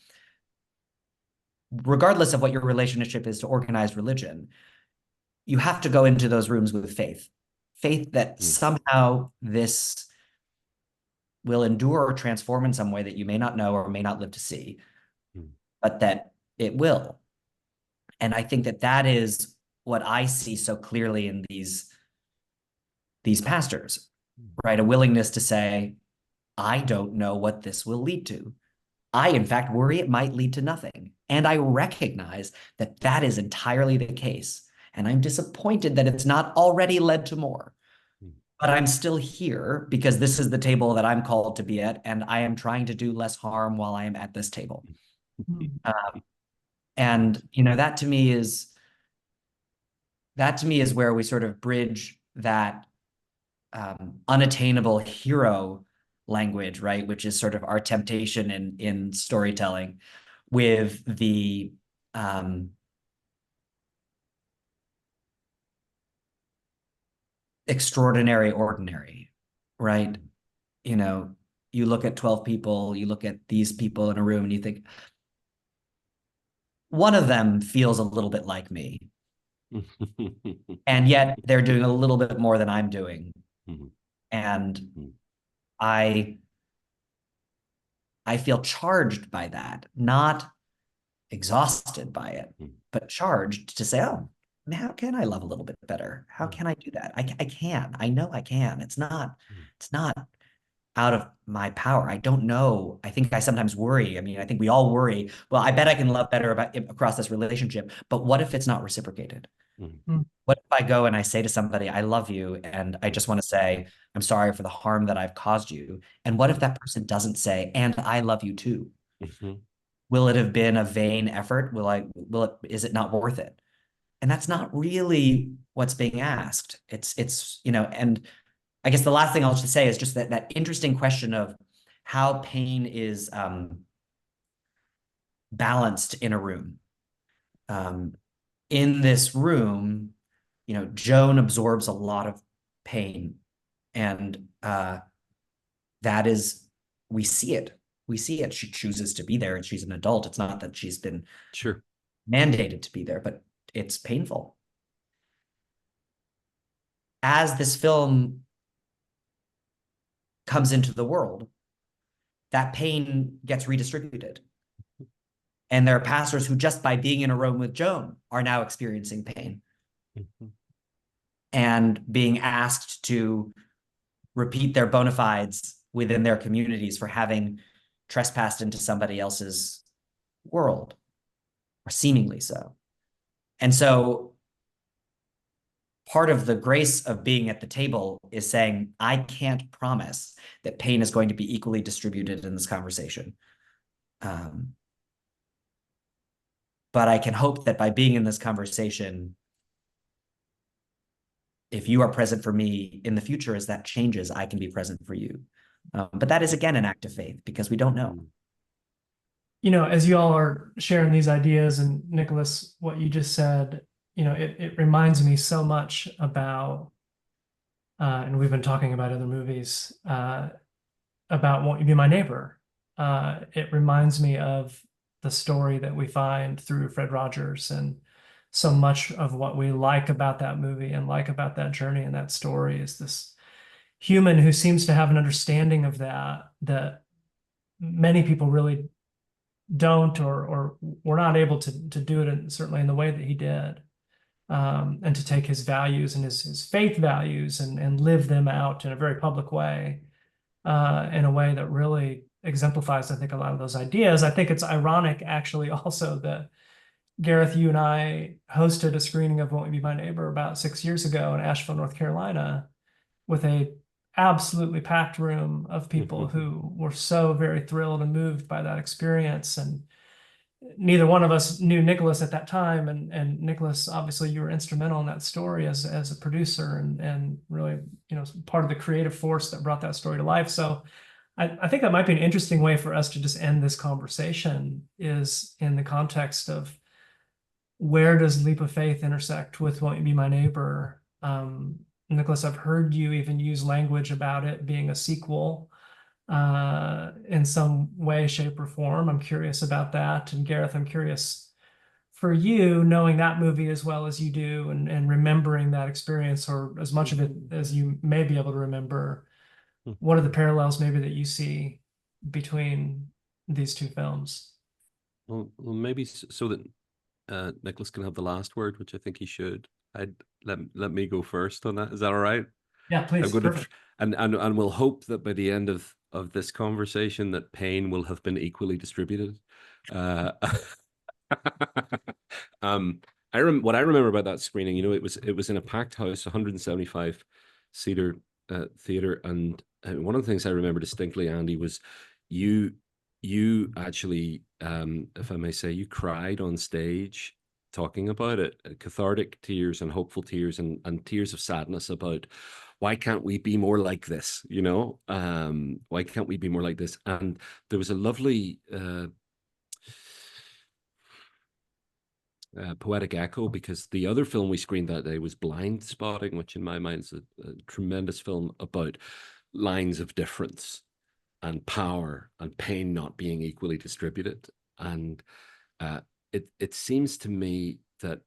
Regardless of what your relationship is to organized religion, you have to go into those rooms with faith. Faith that somehow this will endure or transform in some way that you may not know or may not live to see, but that it will. And I think that that is what I see so clearly in these pastors, right? A willingness to say, I don't know what this will lead to. I, in fact, worry it might lead to nothing. And I recognize that that is entirely the case. And I'm disappointed that it's not already led to more. But I'm still here because this is the table that I'm called to be at. And I am trying to do less harm while I am at this table. And, that to me is where we sort of bridge that unattainable hero language, right? Which is sort of our temptation in storytelling with the extraordinary ordinary, right? You look at 12 people, you look at these people in a room and you think, one of them feels a little bit like me. And yet they're doing a little bit more than I'm doing. And I feel charged by that, not exhausted by it, but charged to say, oh, how can I love a little bit better? How can I do that? I can. I know I can. It's not out of my power. I don't know. I think I sometimes worry. I mean, I think we all worry. Well, I bet I can love better across this relationship, but what if it's not reciprocated? What if I go and I say to somebody, I love you, and I just want to say, I'm sorry for the harm that I've caused you. And what if that person doesn't say, and I love you too? Will it have been a vain effort? Is it not worth it? And that's not really what's being asked. It's and I guess the last thing I'll just say is just that interesting question of how pain is balanced in a room. In this room, Joan absorbs a lot of pain, and that is, we see it. We see it. She chooses to be there, and she's an adult. It's not that she's been mandated to be there, but it's painful. As this film comes into the world, that pain gets redistributed. And there are pastors who, just by being in a room with Joan, are now experiencing pain and being asked to repeat their bona fides within their communities for having trespassed into somebody else's world, or seemingly so. And so part of the grace of being at the table is saying, I can't promise that pain is going to be equally distributed in this conversation. But I can hope that by being in this conversation, if you are present for me in the future, as that changes, I can be present for you. But that is, again, an act of faith because we don't know. As you all are sharing these ideas, and Nicholas, what you just said, it reminds me so much about, and we've been talking about other movies, about Won't You Be My Neighbor. It reminds me of the story that we find through Fred Rogers, and so much of what we like about that movie and like about that journey and that story is this human who seems to have an understanding of that many people really don't, or were not able to do it certainly in the way that he did, and to take his values and his faith values and live them out in a very public way, in a way that really exemplifies, I think, a lot of those ideas. I think it's ironic, actually, also that Gareth, you and I hosted a screening of Won't You Be My Neighbor about 6 years ago in Asheville, North Carolina, with a absolutely packed room of people who were so very thrilled and moved by that experience. And neither one of us knew Nicholas at that time. And Nicholas, obviously, you were instrumental in that story as a producer and really, part of the creative force that brought that story to life. So I think that might be an interesting way for us to just end this conversation, is in the context of where does Leap of Faith intersect with Won't You Be My Neighbor? Nicholas, I've heard you even use language about it being a sequel in some way, shape, or form. I'm curious about that. And Gareth, I'm curious for you, knowing that movie as well as you do, and remembering that experience, or as much of it as you may be able to remember, what are the parallels maybe that you see between these two films? Well, maybe so that Nicholas can have the last word, which I think he should. I'd let me go first on that. Is that all right? Yeah, please. I'm going to, Perfect. and we'll hope that by the end of this conversation, that pain will have been equally distributed. Uh, what I remember about that screening, it was in a packed house, 175 seater theater, and one of the things I remember distinctly, Andy, was you actually, if I may say, you cried on stage talking about it, cathartic tears and hopeful tears and tears of sadness about why can't we be more like this, why can't we be more like this? And there was a lovely poetic echo, because the other film we screened that day was Blind Spotting, which in my mind is a tremendous film about lines of difference and power and pain not being equally distributed. And it seems to me that,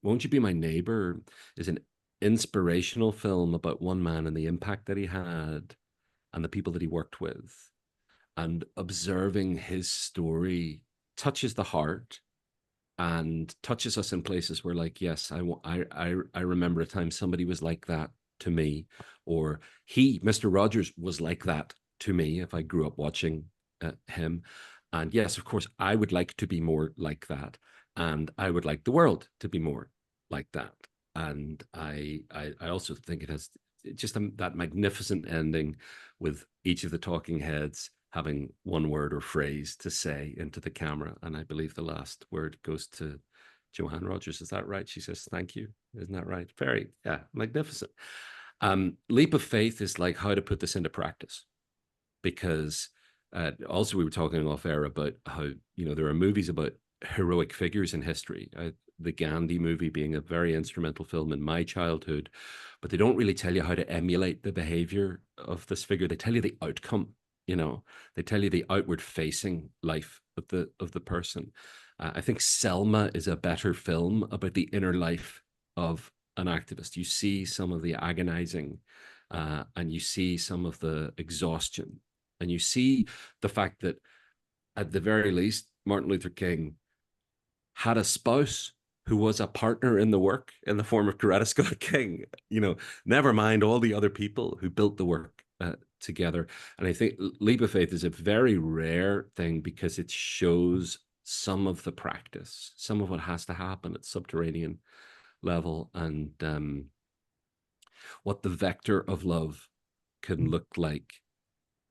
Won't You Be My Neighbor is an inspirational film about one man and the impact that he had and the people that he worked with. And observing his story touches the heart and touches us in places where, like, yes, I remember a time somebody was like that to me, or Mr. Rogers, was like that to me if I grew up watching him. And yes, of course, I would like to be more like that, and I would like the world to be more like that. And I also think it has just that magnificent ending with each of the talking heads having one word or phrase to say into the camera. And I believe the last word goes to Joanne Rogers. Is that right? She says, thank you. Isn't that right? Very, yeah, magnificent. Leap of faith is like how to put this into practice, because also we were talking off air about how, there are movies about heroic figures in history. The Gandhi movie being a very instrumental film in my childhood, but they don't really tell you how to emulate the behavior of this figure. They tell you the outcome. They tell you the outward facing life of the person. I think Selma is a better film about the inner life of an activist. You see some of the agonizing, and you see some of the exhaustion, and you see the fact that at the very least, Martin Luther King had a spouse who was a partner in the work in the form of Coretta Scott King, never mind all the other people who built the work together. And I think Leap of Faith is a very rare thing because it shows some of the practice, some of what has to happen at subterranean level, and what the vector of love can look like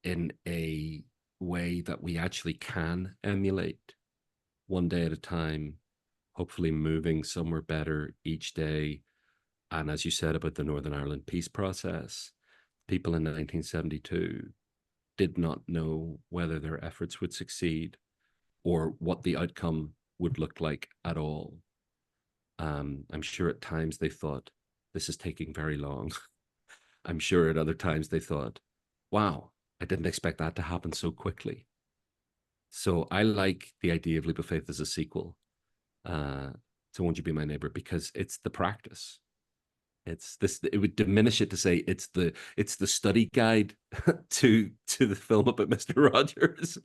in a way that we actually can emulate one day at a time, hopefully moving somewhere better each day. And as you said about the Northern Ireland peace process, people in 1972 did not know whether their efforts would succeed or what the outcome would look like at all. I'm sure at times they thought, this is taking very long. I'm sure at other times they thought, wow, I didn't expect that to happen so quickly. So I like the idea of Leap of Faith as a sequel to Won't You Be My Neighbor, because it's the practice. It's this. It would diminish it to say it's the study guide to the film about Mr. Rogers.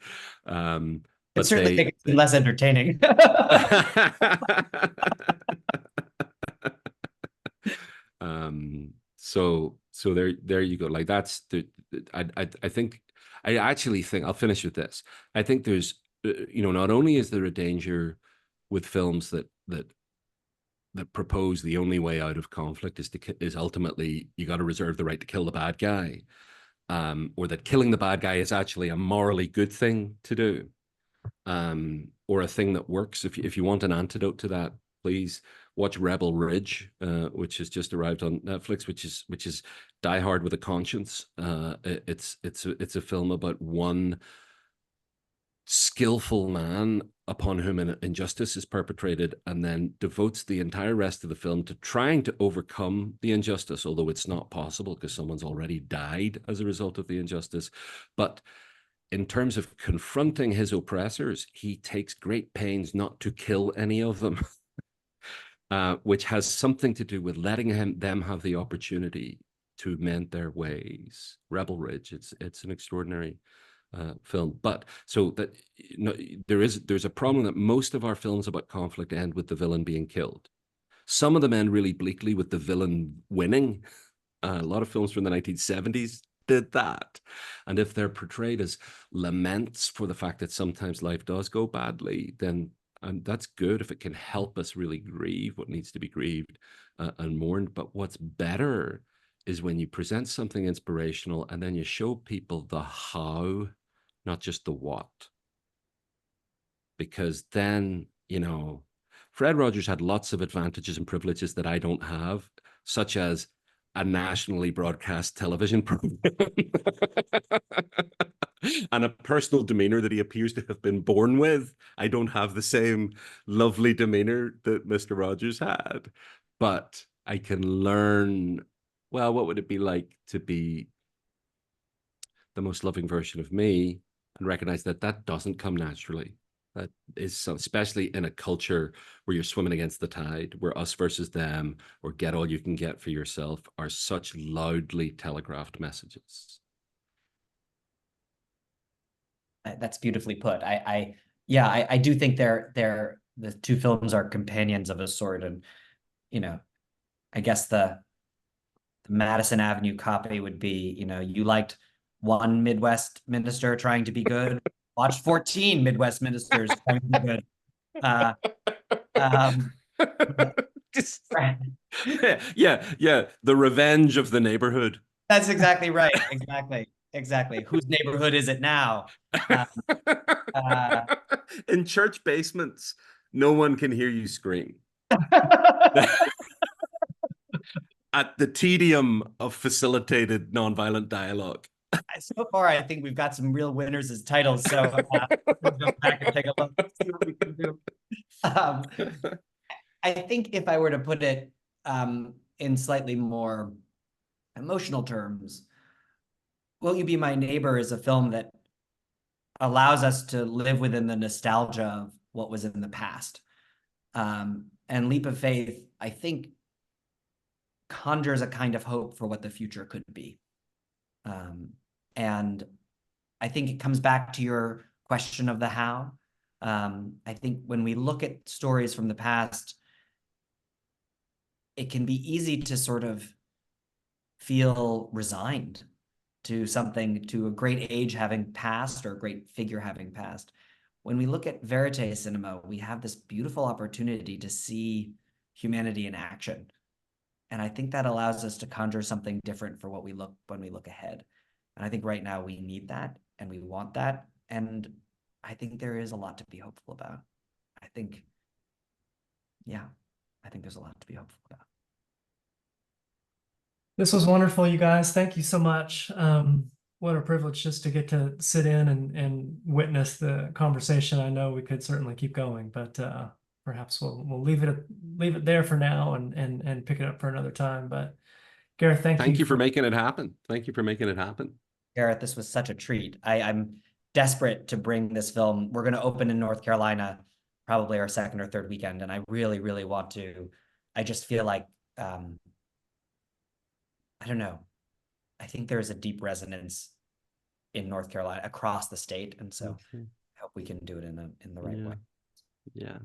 It But certainly makes it less entertaining. So there you go. Like that's the I think I actually think I'll finish with this. I think there's not only is there a danger with films that propose the only way out of conflict is ultimately you got to reserve the right to kill the bad guy, or that killing the bad guy is actually a morally good thing to do, or a thing that works. If you want an antidote to that, please watch Rebel Ridge, which has just arrived on Netflix, which is Die Hard with a Conscience. It's a film about one skillful man upon whom an injustice is perpetrated, and then devotes the entire rest of the film to trying to overcome the injustice, although it's not possible because someone's already died as a result of the injustice. But in terms of confronting his oppressors, he takes great pains not to kill any of them, which has something to do with letting them have the opportunity to mend their ways. Rebel Ridge, it's an extraordinary film. But so that there's a problem that most of our films about conflict end with the villain being killed. Some of them end really bleakly with the villain winning. A lot of films from the 1970s did that. And if they're portrayed as laments for the fact that sometimes life does go badly, then that's good if it can help us really grieve what needs to be grieved and mourned. But what's better is when you present something inspirational and then you show people the how, not just the what. Because then, Fred Rogers had lots of advantages and privileges that I don't have, such as a nationally broadcast television program and a personal demeanor that he appears to have been born with. I don't have the same lovely demeanor that Mr. Rogers had, but I can learn, well, what would it be like to be the most loving version of me, and recognize that that doesn't come naturally. That is so, especially in a culture where you're swimming against the tide, where us versus them or get all you can get for yourself are such loudly telegraphed messages. That's beautifully put. I do think they're the two films are companions of a sort, and I guess the Madison Avenue copy would be, you liked one Midwest minister trying to be good, watch 14 Midwest ministers trying to be good. Yeah, the revenge of the neighborhood. That's exactly right. Exactly. Whose neighborhood is it now? In church basements, no one can hear you scream. At the tedium of facilitated nonviolent dialogue. So far, I think we've got some real winners as titles. So we'll go back and take a look, see what we can do. I think if I were to put it in slightly more emotional terms, Will You Be My Neighbor is a film that allows us to live within the nostalgia of what was in the past. And Leap of Faith, I think, conjures a kind of hope for what the future could be. And I think it comes back to your question of the how. I think when we look at stories from the past, it can be easy to sort of feel resigned to something, to a great age having passed or a great figure having passed. When we look at verite cinema, we have this beautiful opportunity to see humanity in action. And I think that allows us to conjure something different for what we look when we look ahead. And I think right now we need that and we want that. And I think there is a lot to be hopeful about. I think, yeah, I think there's a lot to be hopeful about. This was wonderful, you guys. Thank you so much. What a privilege just to get to sit in and witness the conversation. I know we could certainly keep going, but perhaps we'll leave it there for now and pick it up for another time. But Gareth, Thank you for making it happen. Thank you for making it happen. Gareth, this was such a treat. I'm desperate to bring this film. We're going to open in North Carolina, probably our second or third weekend, and I really, really want to. I just feel like, I don't know. I think there is a deep resonance in North Carolina across the state, and so I hope we can do it in the right way. Yeah.